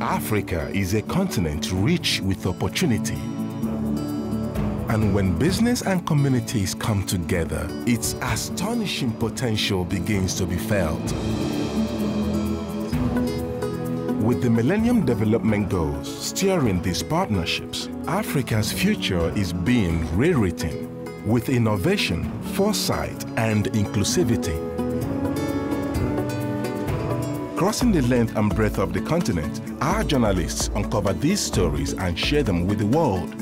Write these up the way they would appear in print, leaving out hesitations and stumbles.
Africa is a continent rich with opportunity. And when business and communities come together, its astonishing potential begins to be felt. With the Millennium Development Goals steering these partnerships, Africa's future is being rewritten with innovation, foresight, and inclusivity. Crossing the length and breadth of the continent, our journalists uncover these stories and share them with the world.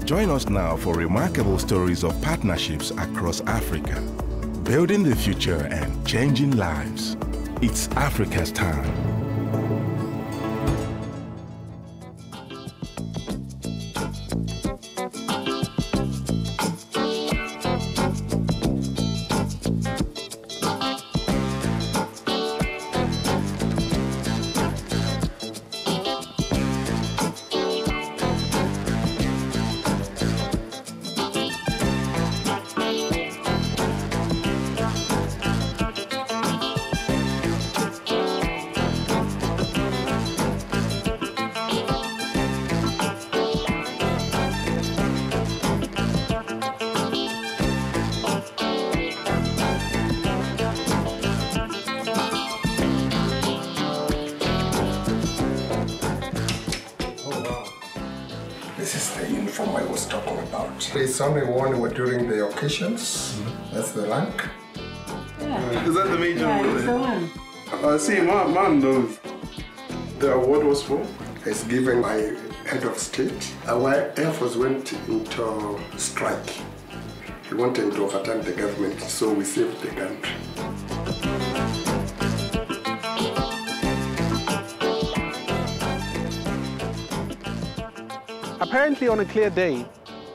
Join us now for remarkable stories of partnerships across Africa, building the future and changing lives. It's Africa's time. It's only worn during the occasions. That's the rank. Yeah. Is that the major one? Yeah, it's the one. I see, man knows. The award was for? It's given by head of state. Our Air Force went into strike. He wanted to overturn the government, so we saved the country. Apparently on a clear day,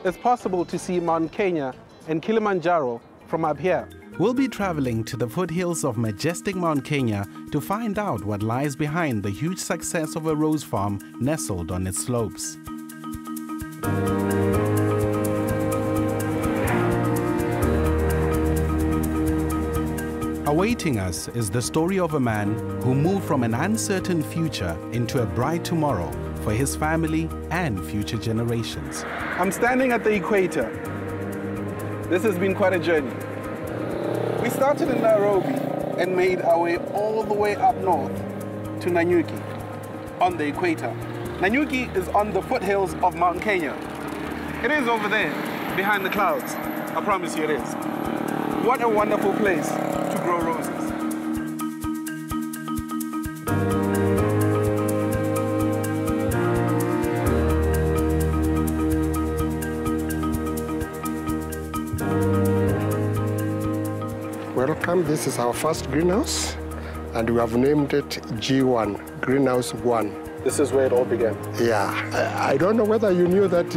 it's possible to see Mount Kenya and Kilimanjaro from up here. We'll be traveling to the foothills of majestic Mount Kenya to find out what lies behind the huge success of a rose farm nestled on its slopes. Awaiting us is the story of a man who moved from an uncertain future into a bright tomorrow for his family and future generations. I'm standing at the equator. This has been quite a journey. We started in Nairobi and made our way all the way up north to Nanyuki on the equator. Nanyuki is on the foothills of Mount Kenya. It is over there, behind the clouds. I promise you it is. What a wonderful place to grow roses. Welcome, this is our first greenhouse, and we have named it G1, Greenhouse 1. This is where it all began? Yeah. I don't know whether you knew that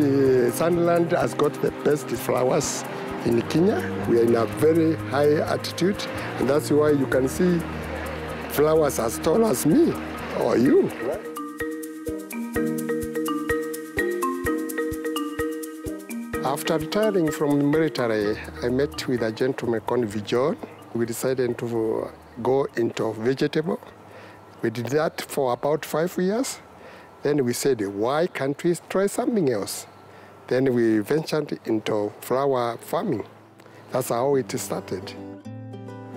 Sunland has got the best flowers in Kenya. We are in a very high altitude, and that's why you can see flowers as tall as me or you. After retiring from the military, I met with a gentleman called Viljoen. We decided to go into vegetable. We did that for about 5 years. Then we said, why can't we try something else? Then we ventured into flower farming. That's how it started.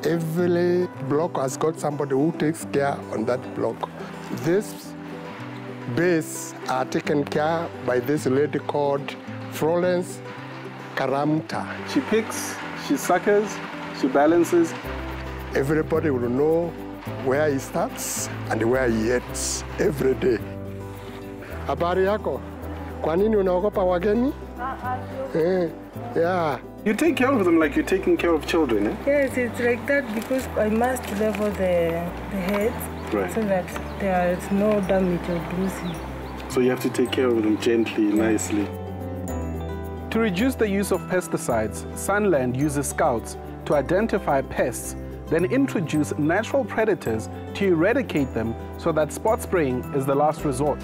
Every block has got somebody who takes care on that block. This base are taken care by this lady called Florence Karamta. She picks, she suckers, she balances. Everybody will know where he starts and where he ends every day. Habari yako? Kwa nini unaogopa wageni? Yeah. You take care of them like you're taking care of children, eh? Yes, it's like that because I must level the heads, right, so that there is no damage or bruising. So you have to take care of them gently, nicely. To reduce the use of pesticides, Sunland uses scouts to identify pests, then introduce natural predators to eradicate them so that spot spraying is the last resort.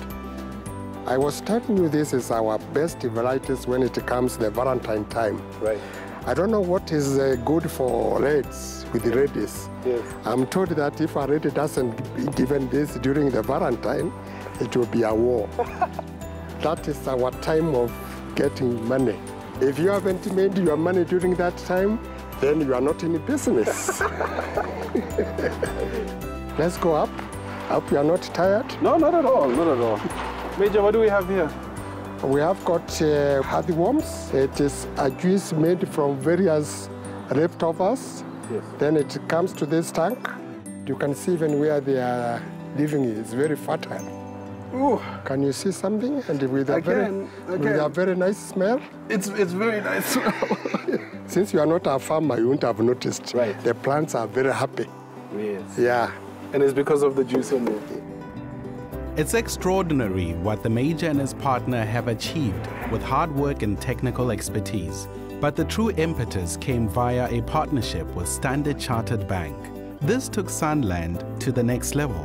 I was telling you this is our best varieties when it comes to the Valentine time. Right. I don't know what is good for reds with the ladies. Yes. I'm told that if a lady doesn't be given this during the Valentine, it will be a war. That is our time of getting money. If you haven't made your money during that time, then you are not in business. Let's go up. Hope you are not tired. No, not at all, not at all. Major, what do we have here? We have got earthworms. It is a juice made from various leftovers. Yes. Then it comes to this tank. You can see even where they are living is very fertile. Ooh. Can you see something? And with a very nice smell? It's very nice. Since you are not a farmer, you won't have noticed. Right. The plants are very happy. Yes. Yeah. And it's because of the juice in it. It's extraordinary what the Major and his partner have achieved with hard work and technical expertise. But the true impetus came via a partnership with Standard Chartered Bank. This took Sunland to the next level.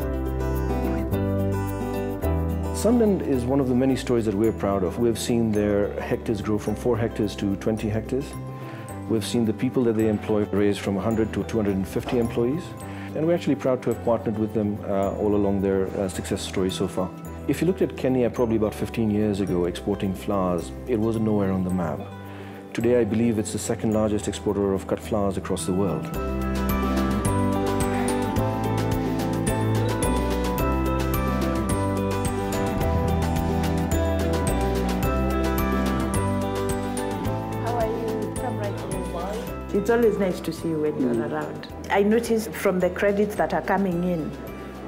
Sunland is one of the many stories that we're proud of. We've seen their hectares grow from 4 hectares to 20 hectares. We've seen the people that they employ raise from 100 to 250 employees. And we're actually proud to have partnered with them all along their success story so far. If you looked at Kenya probably about 15 years ago exporting flowers, it was nowhere on the map. Today I believe it's the second largest exporter of cut flowers across the world. It's always nice to see you when you're around. I noticed from the credits that are coming in,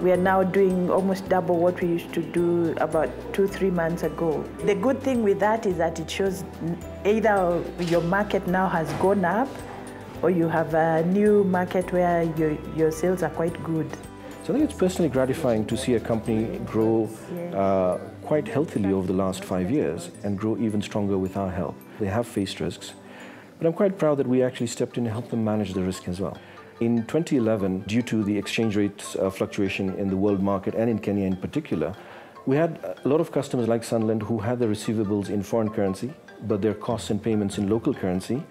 we are now doing almost double what we used to do about 2-3 months ago. The good thing with that is that it shows either your market now has gone up or you have a new market where your sales are quite good. So I think it's personally gratifying to see a company grow quite healthily over the last 5 years and grow even stronger with our help. They have faced risks. But I'm quite proud that we actually stepped in and helped them manage the risk as well. In 2011, due to the exchange rate fluctuation in the world market and in Kenya in particular, we had a lot of customers like Sunland who had their receivables in foreign currency, but their costs and payments in local currency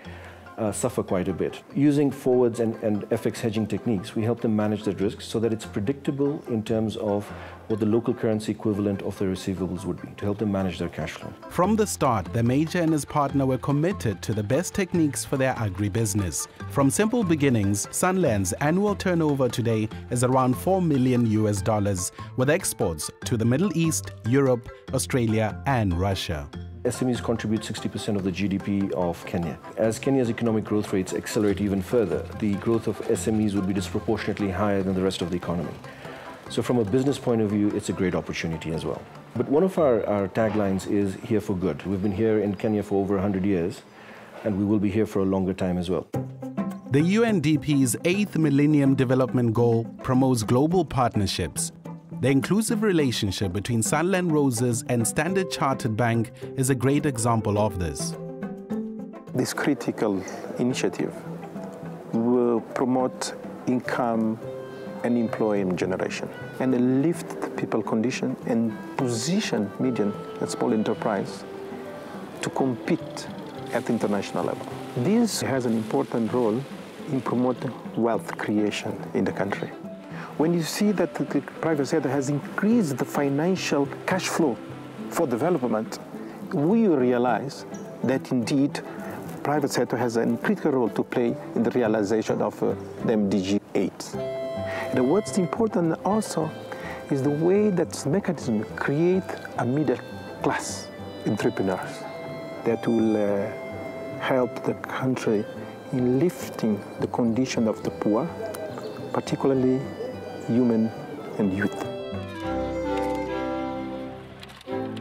suffer quite a bit. Using forwards and FX hedging techniques, we help them manage their risks so that it's predictable in terms of what the local currency equivalent of their receivables would be, to help them manage their cash flow. From the start, the Major and his partner were committed to the best techniques for their agribusiness. From simple beginnings, Sunland's annual turnover today is around $4 million, with exports to the Middle East, Europe, Australia, and Russia. SMEs contribute 60% of the GDP of Kenya. As Kenya's economic growth rates accelerate even further, the growth of SMEs would be disproportionately higher than the rest of the economy. So from a business point of view, it's a great opportunity as well. But one of our taglines is here for good. We've been here in Kenya for over 100 years, and we will be here for a longer time as well. The UNDP's 8th Millennium Development Goal promotes global partnerships. The inclusive relationship between Sunland Roses and Standard Chartered Bank is a great example of this. This critical initiative will promote income and employment generation and lift the people condition and position medium and small enterprise to compete at the international level. This has an important role in promoting wealth creation in the country. When you see that the private sector has increased the financial cash flow for development, we realize that indeed the private sector has a critical role to play in the realization of the MDG 8. And what's important also is the way that this mechanism create a middle class entrepreneurs that will help the country in lifting the condition of the poor, particularly women and youth.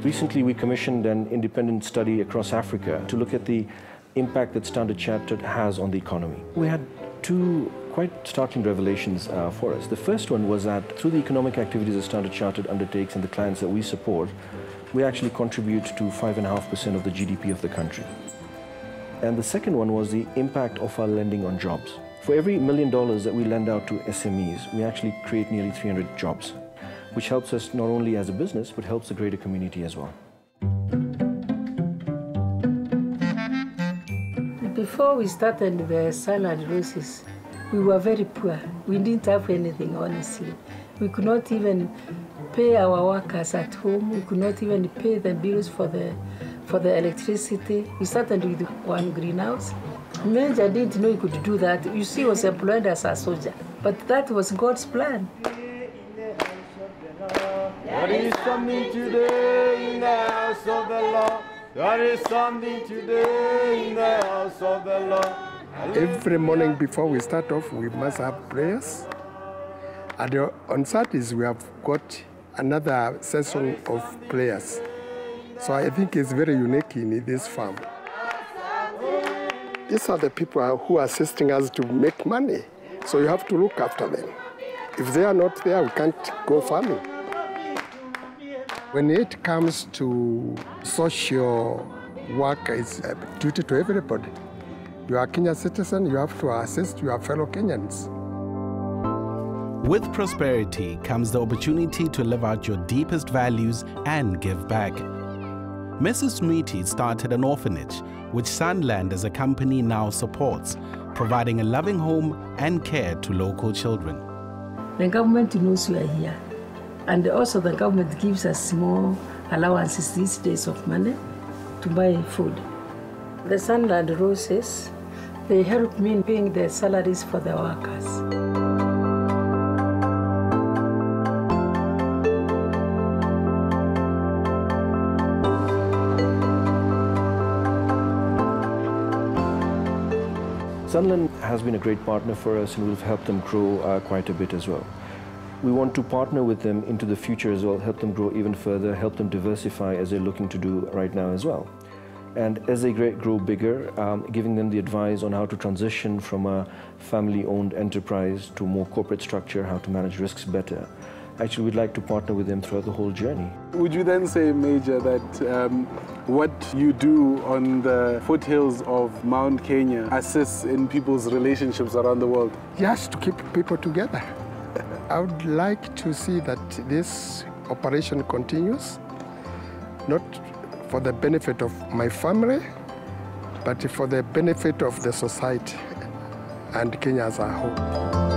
Recently, we commissioned an independent study across Africa to look at the impact that Standard Chartered has on the economy. We had 2 quite startling revelations for us. The first one was that through the economic activities that Standard Chartered undertakes and the clients that we support, we actually contribute to 5.5% of the GDP of the country. And the second one was the impact of our lending on jobs. For every $1 million that we lend out to SMEs, we actually create nearly 300 jobs, which helps us not only as a business, but helps the greater community as well. Before Before we started the Sunland Roses, we were very poor. We didn't have anything, honestly. We could not even pay our workers at home. We could not even pay the bills for the electricity. We started with one greenhouse. Major didn't know he could do that. You see, he was employed as a soldier. But that was God's plan. There is something today in the house of the Lord. There is something today in the house of the Lord. Every morning before we start off, we must have prayers. And on Saturdays, we have got another session of prayers. So I think it's very unique in this farm. These are the people who are assisting us to make money. So you have to look after them. If they are not there, we can't go farming. When it comes to social work, it's a duty to everybody. You are a Kenyan citizen, you have to assist your fellow Kenyans. With prosperity comes the opportunity to live out your deepest values and give back. Mrs. Mwiti started an orphanage, which Sunland as a company now supports, providing a loving home and care to local children. The government knows we are here. And also the government gives us small allowances these days of money to buy food. The Sunland Roses, they help me in paying the salaries for the workers. Sunland has been a great partner for us, and we've helped them grow quite a bit as well. We want to partner with them into the future as well, help them grow even further, help them diversify as they're looking to do right now as well. And as they grow bigger, giving them the advice on how to transition from a family-owned enterprise to a more corporate structure, how to manage risks better. Actually, we'd like to partner with them throughout the whole journey. Would you then say, Major, that what you do on the foothills of Mount Kenya assists in people's relationships around the world? Just to keep people together. I would like to see that this operation continues, not for the benefit of my family, but for the benefit of the society and Kenya as a whole.